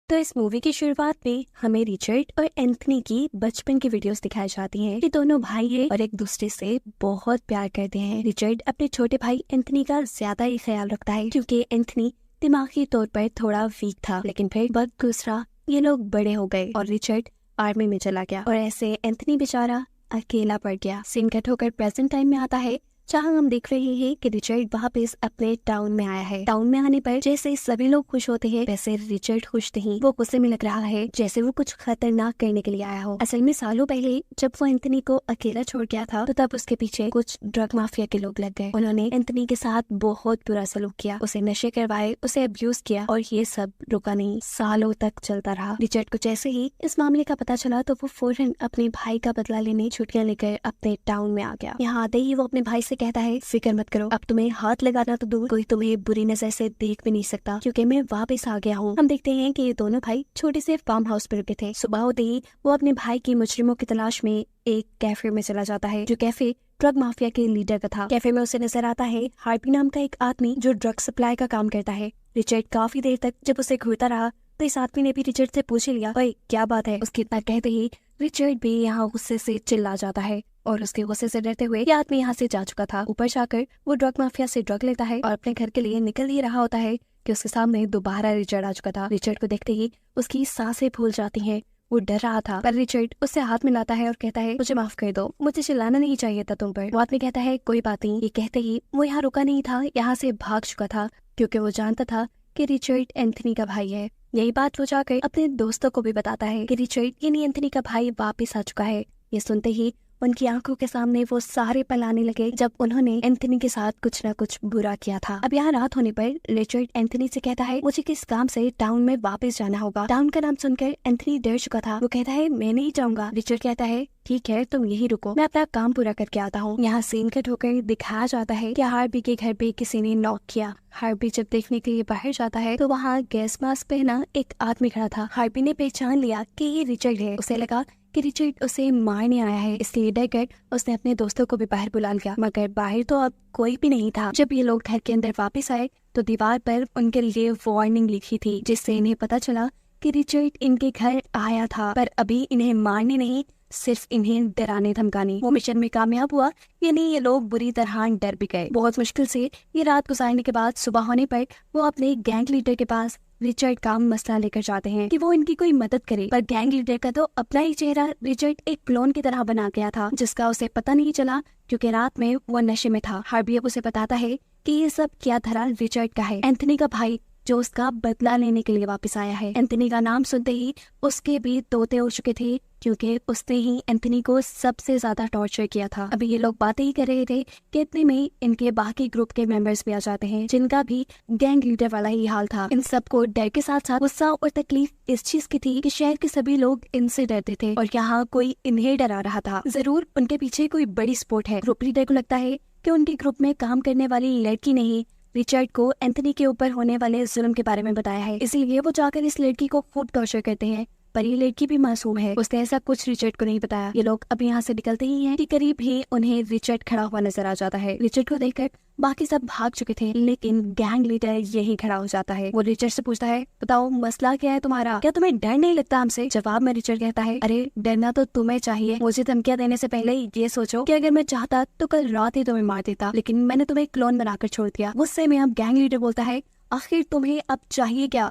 तो इस मूवी की शुरुआत में हमें रिचर्ड और एंथनी की बचपन की वीडियोस दिखाई जाती हैं। ये दोनों भाई हैं और एक दूसरे से बहुत प्यार करते हैं। रिचर्ड अपने छोटे भाई एंथनी का ज्यादा ही ख्याल रखता है क्योंकि एंथनी दिमागी तौर पर थोड़ा वीक था। लेकिन फिर वक्त गुजरा, ये लोग बड़े हो गए और रिचर्ड आर्मी में चला गया और ऐसे एंथनी बेचारा अकेला पड़ गया। सीन कट होकर प्रेजेंट टाइम में आता है जहाँ हम देख रहे हैं कि रिचर्ड वापस अपने टाउन में आया है। टाउन में आने पर जैसे सभी लोग खुश होते हैं वैसे रिचर्ड खुश नहीं। वो गुस्से में लग रहा है जैसे वो कुछ खतरनाक करने के लिए आया हो। असल में सालों पहले जब वो एंथनी को अकेला छोड़ गया था तो तब उसके पीछे कुछ ड्रग माफिया के लोग लग गए। उन्होंने एंथनी के साथ बहुत बुरा सलूक किया, उसे नशे करवाए, उसे अब्यूज किया और ये सब रुका नहीं, सालों तक चलता रहा। रिचर्ड को जैसे ही इस मामले का पता चला तो वो फौरन अपने भाई का बदला लेने छुट्टियां लेकर अपने टाउन में आ गया। यहाँ आते ही वो अपने भाई से कहता है, फिक्र मत करो, अब तुम्हें हाथ लगाना तो दूर, कोई तुम्हें बुरी नजर से देख भी नहीं सकता क्योंकि मैं वापस आ गया हूँ। हम देखते हैं कि ये दोनों भाई छोटे से फार्म हाउस पर रुके थे। सुबह होते ही वो अपने भाई की मुजरिमों की तलाश में एक कैफे में चला जाता है जो कैफे ड्रग माफिया के लीडर का था। कैफे में उसे नजर आता है हार्पी नाम का एक आदमी जो ड्रग सप्लाई का काम करता है। रिचर्ड काफी देर तक जब उसे घूरता रहा तो इस आदमी ने भी रिचर्ड से पूछ लिया, ओए क्या बात है। उसके इतना कहते ही रिचर्ड भी यहाँ गुस्से से चिल्ला जाता है और उसके गुस्से से डरते हुए ये आदमी यहाँ से जा चुका था। ऊपर जाकर वो ड्रग माफिया से ड्रग लेता है और अपने घर के लिए निकल ही रहा होता है कि उसके सामने दोबारा रिचर्ड आ चुका था। रिचर्ड को देखते ही उसकी सांसें फूल जाती हैं। वो डर रहा था पर रिचर्ड उससे हाथ मिलाता है और कहता है, मुझे माफ कर दो, मुझे चिल्लाना नहीं चाहिए था तुम पर। वो आदमी कहता है, कोई बात नहीं। ये कहते ही वो यहाँ रुका नहीं था, यहाँ से भाग चुका था क्योंकि वो जानता था कि रिचर्ड एंथनी का भाई है। यही बात वो जाकर अपने दोस्तों को भी बताता है कि रिचर्ड यानी एंथनी का भाई वापस आ चुका है। ये सुनते ही उनकी आंखों के सामने वो सारे पल आने लगे जब उन्होंने एंथनी के साथ कुछ न कुछ बुरा किया था। अब यहाँ रात होने पर रिचर्ड एंथनी से कहता है, मुझे किस काम से टाउन में वापस जाना होगा। टाउन का नाम सुनकर एंथनी डर चुका था। वो कहता है, मैं नहीं जाऊंगा। रिचर्ड कहता है, ठीक है, तुम यही रुको, मैं अपना काम पूरा करके आता हूँ। यहाँ सीन कट होकर दिखाया जाता है कि हार्पी के घर पे किसी ने नॉक किया। हार्पी जब देखने के लिए बाहर जाता है तो वहाँ गैस मास्क पहना एक आदमी खड़ा था। हार्पी ने पहचान लिया कि ये रिचर्ड है। उसे लगा कि रिचर्ड उसे मारने आया है, इसलिए डरकर उसने अपने दोस्तों को भी बाहर बुला लिया। मगर बाहर तो अब कोई भी नहीं था। जब ये लोग घर के अंदर वापस आए तो दीवार पर उनके लिए वार्निंग लिखी थी जिससे इन्हें पता चला कि रिचर्ड इनके घर आया था पर अभी इन्हें मारने नहीं, सिर्फ इन्हें डराने धमकाने। वो मिशन में कामयाब हुआ, यानी ये लोग बुरी तरह डर भी गए। बहुत मुश्किल से ये रात गुजारने के बाद सुबह होने पर वो अपने गैंग लीडर के पास रिचर्ड का मसला लेकर जाते हैं कि वो इनकी कोई मदद करे। पर गैंग लीडर का तो अपना ही चेहरा रिचर्ड एक क्लोन की तरह बना गया था जिसका उसे पता नहीं चला क्योंकि रात में वो नशे में था। हार्पी अब उसे बताता है कि ये सब क्या धरा रिचर्ड का है, एंथनी का भाई जो उसका बदला लेने के लिए वापस आया है। एंथनी का नाम सुनते ही उसके भी तोते उड़ चुके थे क्योंकि उसने ही एंथनी को सबसे ज्यादा टॉर्चर किया था। अभी ये लोग बातें ही कर रहे थे कि इतने में इनके बाकी ग्रुप के मेंबर्स भी आ जाते हैं जिनका भी गैंग लीडर वाला ही हाल था। इन सबको डर के साथ साथ गुस्सा और तकलीफ इस चीज की थी कि शहर के सभी लोग इनसे डरते थे और यहाँ कोई इन्हें डरा रहा था। जरूर उनके पीछे कोई बड़ी स्पोर्ट है। ग्रुप लीडर को लगता है कि उनके ग्रुप में काम करने वाली लड़की नहीं रिचर्ड को एंथनी के ऊपर होने वाले जुल्म के बारे में बताया है, इसीलिए वो जाकर इस लड़की को खूब टॉर्चर करते हैं। पर ये लड़की भी मासूम है, उसने ऐसा कुछ रिचर्ड को नहीं बताया। ये लोग अब यहाँ से निकलते ही हैं कि करीब ही उन्हें रिचर्ड खड़ा हुआ नजर आ जाता है। रिचर्ड को देखकर बाकी सब भाग चुके थे लेकिन गैंग लीडर यही खड़ा हो जाता है। वो रिचर्ड से पूछता है, बताओ मसला क्या है तुम्हारा, क्या तुम्हें डर नहीं लगता हमसे? जवाब में रिचर्ड कहता है, अरे डरना तो तुम्हें चाहिए। मुझे धमकियां देने से पहले ये सोचो कि अगर मैं चाहता तो कल रात ही तुम्हें मार देता, लेकिन मैंने तुम्हें क्लोन बनाकर छोड़ दिया। गुस्से में अब गैंग लीडर बोलता है, आखिर तुम्हें अब चाहिए क्या?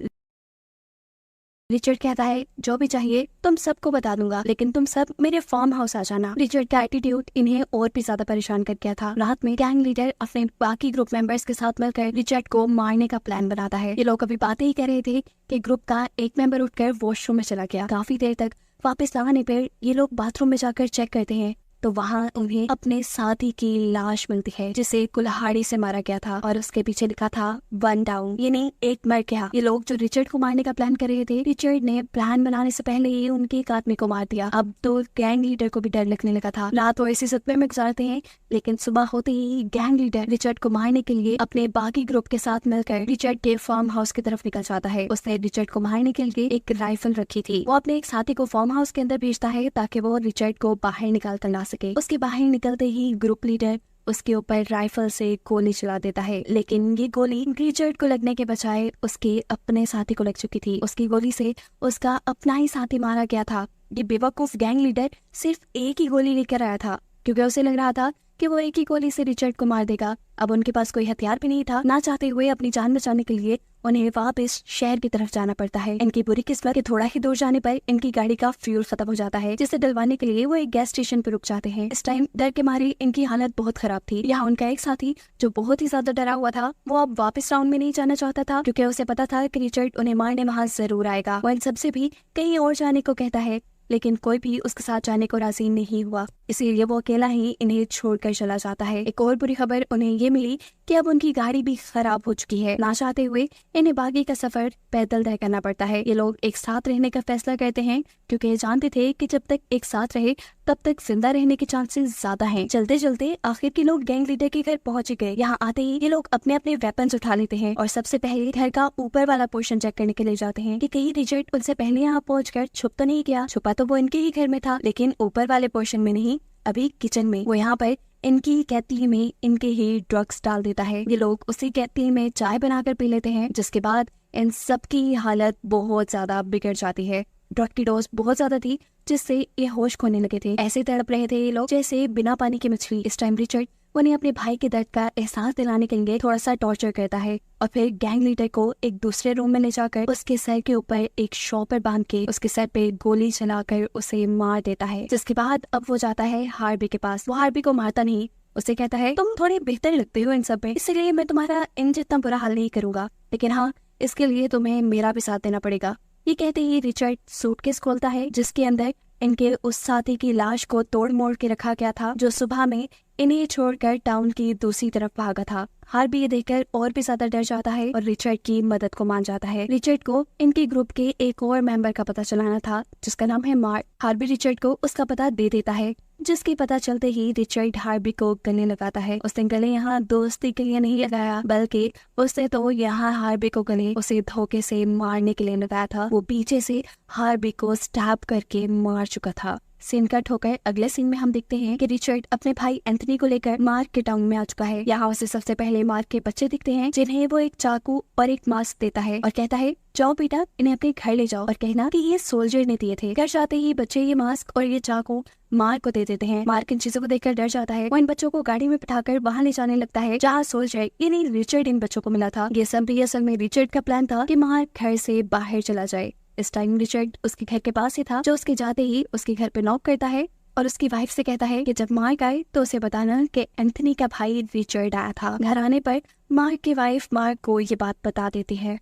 रिचर्ड कहता है, जो भी चाहिए तुम सबको बता दूंगा, लेकिन तुम सब मेरे फार्म हाउस आ जाना। रिचर्ड का एटीट्यूड इन्हें और भी ज्यादा परेशान कर गया था। रात में गैंग लीडर अपने बाकी ग्रुप मेंबर्स के साथ मिलकर रिचर्ड को मारने का प्लान बनाता है। ये लोग अभी बातें ही कर रहे थे कि ग्रुप का एक मेंबर उठकर वॉशरूम में चला गया। काफी देर तक वापस आने पर ये लोग बाथरूम में जाकर चेक करते हैं तो वहाँ उन्हें अपने साथी की लाश मिलती है जिसे कुल्हाड़ी से मारा गया था और उसके पीछे लिखा था 1 डाउन, यानी एक मर गया। ये लोग जो रिचर्ड को मारने का प्लान कर रहे थे, रिचर्ड ने प्लान बनाने से पहले ही उनके एक आदमी को मार दिया। अब तो गैंग लीडर को भी डर लगने लगा था। रात वो इसी सदमे में गुजारते हैं लेकिन सुबह होते ही गैंग लीडर रिचर्ड को मारने के लिए अपने बाकी ग्रुप के साथ मिलकर रिचर्ड के फार्म हाउस की तरफ निकल जाता है। उसने रिचर्ड को मारने के लिए एक राइफल रखी थी। वो अपने एक साथी को फार्म हाउस के अंदर भेजता है ताकि वो रिचर्ड को बाहर निकाल कर ला सके। उसके बाहर निकलते ही ग्रुप लीडर उसके ऊपर राइफल से गोली चला देता है, लेकिन ये गोली रिचर्ड को लगने के बजाय उसके अपने साथी को लग चुकी थी। उसकी गोली से उसका अपना ही साथी मारा गया था। ये बेवकूफ गैंग लीडर सिर्फ एक ही गोली लेकर आया था, क्योंकि उसे लग रहा था कि वो एक ही गोली से रिचर्ड को मार देगा। अब उनके पास कोई हथियार भी नहीं था। ना चाहते हुए अपनी जान बचाने के लिए उन्हें वापस शहर की तरफ जाना पड़ता है। इनकी बुरी किस्मत के थोड़ा ही दूर जाने पर इनकी गाड़ी का फ्यूल खत्म हो जाता है, जिसे डलवाने के लिए वो एक गैस स्टेशन पर रुक जाते हैं। इस टाइम डर के मारे इनकी हालत बहुत खराब थी। यहाँ उनका एक साथी जो बहुत ही ज्यादा डरा हुआ था, वो अब वापस राउंड में नहीं जाना चाहता था, क्योंकि उसे पता था कि रिचर्ड उन्हें मारने वहां जरूर आएगा। वो इन सबसे भी कहीं और जाने को कहता है, लेकिन कोई भी उसके साथ जाने को राजी नहीं हुआ, इसीलिए वो अकेला ही इन्हें छोड़कर चला जाता है। एक और बुरी खबर उन्हें ये मिली कि अब उनकी गाड़ी भी खराब हो चुकी है। ना चाहते हुए इन्हें बाकी का सफर पैदल तय करना पड़ता है। ये लोग एक साथ रहने का फैसला करते हैं, क्योंकि ये जानते थे कि जब तक एक साथ रहे तब तक जिंदा रहने के चांसेस ज्यादा हैं। चलते चलते आखिर के लोग गैंग लीडर के घर पहुंच गए। यहाँ आते ही ये लोग अपने अपने वेपन्स उठा लेते हैं और सबसे पहले घर का ऊपर वाला पोर्शन चेक करने के लिए जाते हैं कि कहीं रिचर्ड उनसे पहले यहाँ पहुंचकर छुप तो नहीं गया। छुपा तो वो इनके ही घर में था, लेकिन ऊपर वाले पोर्शन में नहीं, अभी किचन में। वो यहाँ पर इनकी केतली में इनके ही ड्रग्स डाल देता है। ये लोग उसी केतली में चाय बनाकर पी लेते हैं, जिसके बाद इन सबकी हालत बहुत ज्यादा बिगड़ जाती है। ड्रग की डोज बहुत ज्यादा थी, जिससे ये होश खोने लगे थे। ऐसे तड़प रहे थे ये लोग जैसे बिना पानी की मछली। इस टाइम रिचर्ड उन्हें अपने भाई के दर्द का एहसास दिलाने के लिए थोड़ा सा टॉर्चर करता है और फिर गैंग लीडर को एक दूसरे रूम में ले जाकर उसके सर के ऊपर एक शॉपर बांध के उसके सर पे गोली चलाकर उसे मार देता है। जिसके बाद अब वो जाता है हार्बी के पास। वो हार्बी को मारता नहीं, उसे कहता है तुम थोड़े बेहतर लगते हो इन सब में, इसलिए मैं तुम्हारा इन जितना बुरा हाल नहीं करूंगा, लेकिन हाँ, इसके लिए तुम्हें मेरा भी साथ देना पड़ेगा। ये कहते ही रिचर्ड सूटकेस खोलता है, जिसके अंदर इनके उस साथी की लाश को तोड़ मोड़ के रखा गया था, जो सुबह में इन्हें छोड़कर टाउन की दूसरी तरफ भागा था। हार्बी ये देखकर और भी ज्यादा डर जाता है और रिचर्ड की मदद को मान जाता है। रिचर्ड को इनके ग्रुप के एक और मेंबर का पता चलाना था, जिसका नाम है मार्क। हार्बी रिचर्ड को उसका पता दे देता है, जिसकी पता चलते ही रिचर्ड हार्बी को गले लगाता है। उसने गले यहाँ दोस्ती के लिए नहीं लगाया, बल्कि उसने तो यहाँ हार्बी को गले उसे धोखे से मारने के लिए लगाया था। वो पीछे से हार्बी को स्टैब करके मार चुका था। सीन कट होकर अगले सीन में हम देखते हैं कि रिचर्ड अपने भाई एंथनी को लेकर मार्क के टाउन में आ चुका है। यहाँ उसे सबसे पहले मार्क के बच्चे दिखते हैं, जिन्हें वो एक चाकू और एक मास्क देता है और कहता है जाओ बेटा, इन्हें अपने घर ले जाओ और कहना कि ये सोल्जर ने दिए थे। घर जाते ही बच्चे ये मास्क और ये चाकू मार्क को दे देते हैं। मार्क इन चीजों को देखकर डर जाता है। वो इन बच्चों को गाड़ी में बिठाकर वहां ले जाने लगता है जहाँ सोल्जर यानी रिचर्ड इन बच्चों को मिला था। ये सब भी असल में रिचर्ड का प्लान था कि मार्क घर से बाहर चला जाए। इस टाइम रिचर्ड उसके घर के पास ही था, जो उसके जाते ही उसके घर पे नॉक करता है और उसकी वाइफ से कहता है कि जब मार्क आए तो उसे बताना कि एंथनी का भाई रिचर्ड आया था। घर आने पर मार्क की वाइफ मार्क को ये बात बता देती है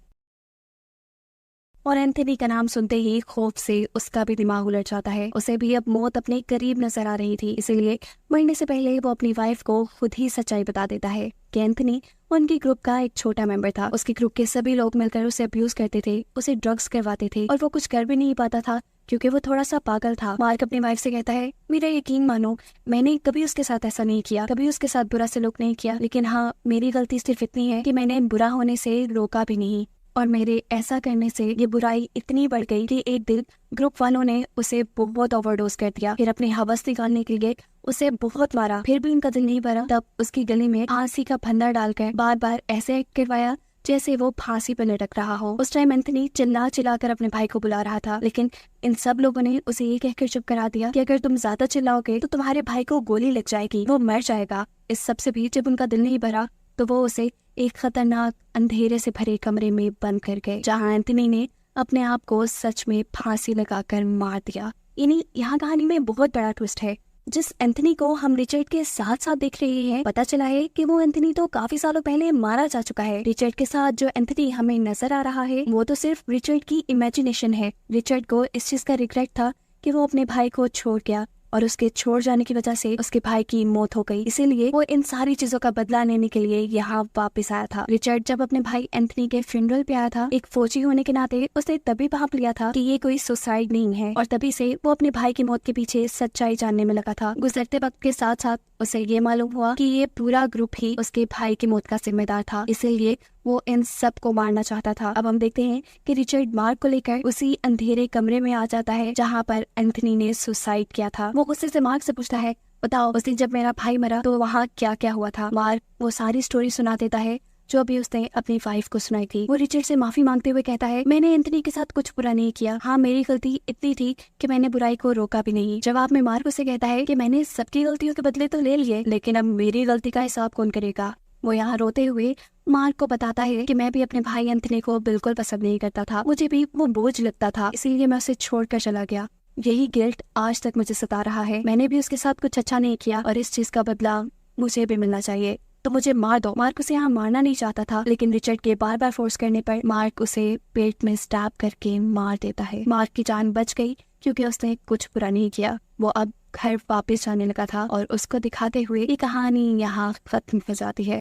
और एंथनी का नाम सुनते ही खौफ से उसका भी दिमाग उलट जाता है। उसे भी अब मौत अपने करीब नजर आ रही थी, इसीलिए मरने से पहले वो अपनी वाइफ को खुद ही सच्चाई बता देता है कि एंथनी उनके ग्रुप का एक छोटा मेंबर था। उसके ग्रुप के सभी लोग मिलकर उसे अब्यूज करते थे, उसे ड्रग्स करवाते थे और वो कुछ कर भी नहीं पाता था, क्योंकि वो थोड़ा सा पागल था। मार्क अपनी वाइफ से कहता है मेरा यकीन मानो, मैंने कभी उसके साथ ऐसा नहीं किया, कभी उसके साथ बुरा सलूक नहीं किया, लेकिन हाँ, मेरी गलती सिर्फ इतनी है कि मैंने बुरा होने से रोका भी नहीं और मेरे ऐसा करने से ये बुराई इतनी बढ़ गई कि एक दिन ग्रुप वालों ने उसे बहुत ओवरडोज कर दिया। फिर अपनी हवस निकालने के लिए उसे बहुत मारा, फिर भी उनका दिल नहीं भरा। तब उसकी गले में फांसी का फंदा डालकर बार बार ऐसे एक्ट करवाया जैसे वो फांसी पर लटक रहा हो। उस टाइम एंथनी चिल्ला चिल्लाकर अपने भाई को बुला रहा था, लेकिन इन सब लोगों ने उसे ये कहकर चुप करा दिया कि अगर तुम ज्यादा चिल्लाओगे तो तुम्हारे भाई को गोली लग जाएगी, वो मर जाएगा। इस सब से भी जब उनका दिल नहीं भरा तो वो उसे एक खतरनाक अंधेरे से भरे कमरे में बंद कर गए, जहाँ एंथनी ने अपने आप को सच में फांसी लगाकर मार दिया। यानी यहाँ कहानी में बहुत बड़ा ट्विस्ट है। जिस एंथनी को हम रिचर्ड के साथ साथ देख रहे हैं, पता चला है कि वो एंथनी तो काफी सालों पहले मारा जा चुका है। रिचर्ड के साथ जो एंथनी हमें नजर आ रहा है वो तो सिर्फ रिचर्ड की इमेजिनेशन है। रिचर्ड को इस चीज का रिग्रेट था कि वो अपने भाई को छोड़ गया और उसके छोड़ जाने की वजह से उसके भाई की मौत हो गई, इसीलिए वो इन सारी चीजों का बदला लेने के लिए यहाँ वापस आया था। रिचर्ड जब अपने भाई एंथनी के फ्यूनरल पे आया था, एक फौजी होने के नाते उसने तभी भाप लिया था कि ये कोई सुसाइड नहीं है, और तभी से वो अपने भाई की मौत के पीछे सच्चाई जानने में लगा था। गुजरते वक्त के साथ साथ उसे ये मालूम हुआ कि ये पूरा ग्रुप ही उसके भाई की मौत का जिम्मेदार था, इसीलिए वो इन सब को मारना चाहता था। अब हम देखते हैं कि रिचर्ड मार्क को लेकर उसी अंधेरे कमरे में आ जाता है जहाँ पर एंथनी ने सुसाइड किया था। वो गुस्से से मार्क से पूछता है बताओ उस दिन जब मेरा भाई मरा तो वहाँ क्या क्या हुआ था। मार्क वो सारी स्टोरी सुना देता है जो अभी उसने अपनी वाइफ को सुनाई थी। वो रिचर्ड से माफी मांगते हुए कहता है, मैंने एंथनी के साथ कुछ बुरा नहीं किया। हाँ, मेरी गलती इतनी थी कि मैंने बुराई को रोका भी नहीं। जवाब में मार्क उसे कहता है कि मैंने सबकी गलतियों के बदले तो ले लिए, लेकिन अब मेरी गलती का हिसाब कौन करेगा। वो यहाँ रोते हुए मार्क को बताता है कि मैं भी अपने भाई एंथनी को बिल्कुल पसंद नहीं करता था, मुझे भी वो बोझ लगता था, इसीलिए मैं उसे छोड़कर चला गया। यही गिल्ट आज तक मुझे सता रहा है। मैंने भी उसके साथ कुछ अच्छा नहीं किया और इस चीज का बदला मुझे भी मिलना चाहिए, तो मुझे मार दो। मार्क उसे यहाँ मारना नहीं चाहता था, लेकिन रिचर्ड के बार बार फोर्स करने पर मार्क उसे पेट में स्टैब करके मार देता है। मार्क की जान बच गई क्योंकि उसने कुछ बुरा नहीं किया। वो अब घर वापस जाने लगा था और उसको दिखाते हुए ये कहानी यहाँ खत्म हो जाती है।